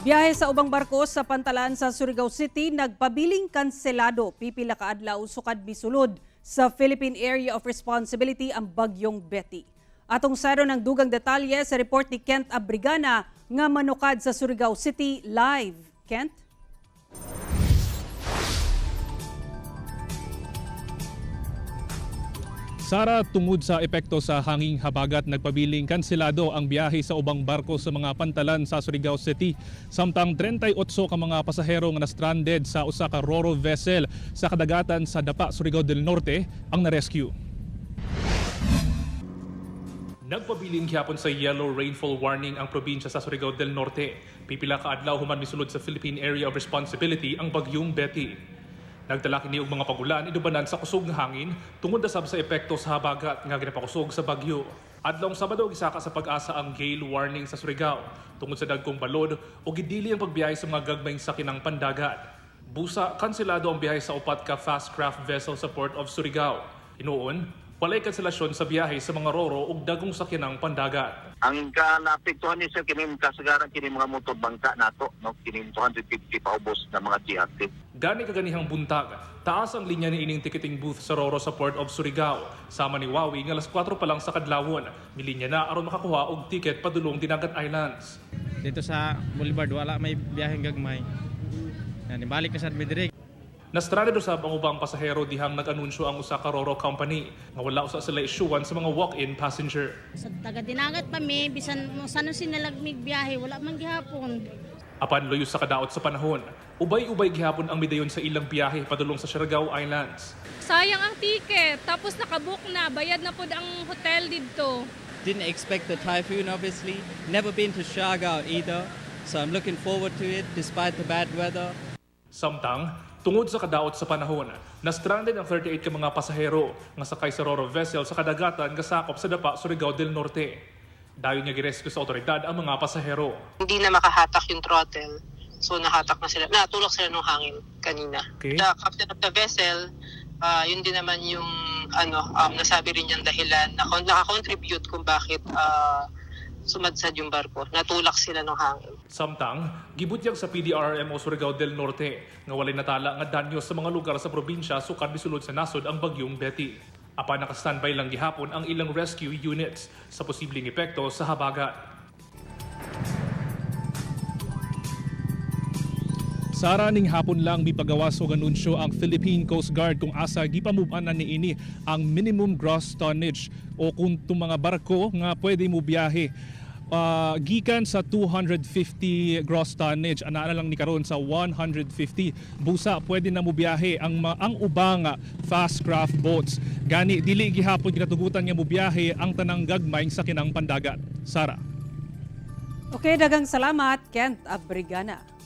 Biyahe sa ubang barko sa pantalan sa Surigao City, nagpabiling kanselado pipila ka adlaw sukad misulod sa Philippine Area of Responsibility ang bagyong Betty. Atong saro ng dugang detalye sa report ni Kent Abrigana nga manukad sa Surigao City live. Kent? Sara, tungod sa epekto sa hanging habagat, nagpabiling kanselado ang biyahe sa ubang barko sa mga pantalan sa Surigao City. Samtang 38 ka mga pasahero nga na-stranded sa usa ka ro-ro vessel sa kadagatan sa Dapa, Surigao del Norte ang na-rescue. Nagpabiling gihapon sa yellow rainfall warning ang probinsya sa Surigao del Norte. Pipila ka adlaw human misulod sa Philippine Area of Responsibility ang bagyong Betty. Nagdala kini og mga pagulan idubanan sa kusog nga hangin tungod sab sa epekto sa habagat nga ginapakusog sa bagyo. Adlong Sabado gisaka sa pag-asa ang gale warning sa Surigao tungod sa dagkong balod o gidili ang pagbiyahe sa mga gagmayng sakinang pandagat. Busa kanselado ang biyahe sa upat ka fast craft vessel sa Port of Surigao. Hinuon, walay kanselasyon sa biyahe sa mga roro ug dagong sakinang pandagat. Ang naapektuhan niya sa kining kasagaran kining mga motor bangka nato, no, kining 250 paubos na mga GRT. Gani kaganihang buntag, taas ang linya ni ining ticketing booth sa roro sa Port of Surigao. Sama ni Wawi nga alas 4 pa lang sa kadlawon, milinya na aron makakuha og ticket padulong Dinagat Islands. Dito sa Boulevard wala may biyaheng gagmay. Yan, ibalik na sa Midrig. Nastranded usab ang ubang pasahero dihang nag-anunsyo ang usa ka roro company nga wala usa sila isyuan sa mga walk-in passenger. Sa taga-Dinagat pa mi, bisan sano sinalagmig biyahe, wala man gihapon. Apan loyo sa kadaot sa panahon, ubay-ubay gihapon ang midayon sa ilang biyahe padulong sa Siargao Islands. Sayang ang ticket, tapos nakabook na, bayad na po ang hotel dito. Didn't expect the typhoon, obviously. Never been to Siargao either, so I'm looking forward to it despite the bad weather. Samtang, tungod sa kadaot sa panahon, na-stranded ang 38 ka mga pasahero nga sakay sa roro vessel sa kadagatan nga sakop sa Dapa, Surigao del Norte. Dayon nga girescue sa otoridad ang mga pasahero. Hindi na makahatak yung throttle. So nahatak na sila, natulak sila ng hangin kanina. Okay. The captain of the vessel, yun din naman yung nasabi rin niyang dahilan na nakakontribute kung bakit sumadsad yung barko. Natulak sila ng hangin. Samtang, gibutyag sa PDRMO Surigao del Norte nga walay natala nga danyo sa mga lugar sa probinsya sukad misulod sa nasod ang bagyong Betty. Apan naka-standby lang gihapon ang ilang rescue units sa posibleng epekto sa habagat. Sara, ning hapon lang mipagawas og anunsyo ang Philippine Coast Guard kung asa gipamubanan niini ang minimum gross tonnage o kung itong mga barko nga pwede mo biyahe gikan sa 250 gross tonnage ana lang ni karon sa 150 busa pwede na mo biyahe ang ubang fast craft boats gani dili gihapon ginatugutan nga mo biyahe ang tanang gagmay sa kinang pandagat. Sara. Okay, dagang salamat Kent Abrigana.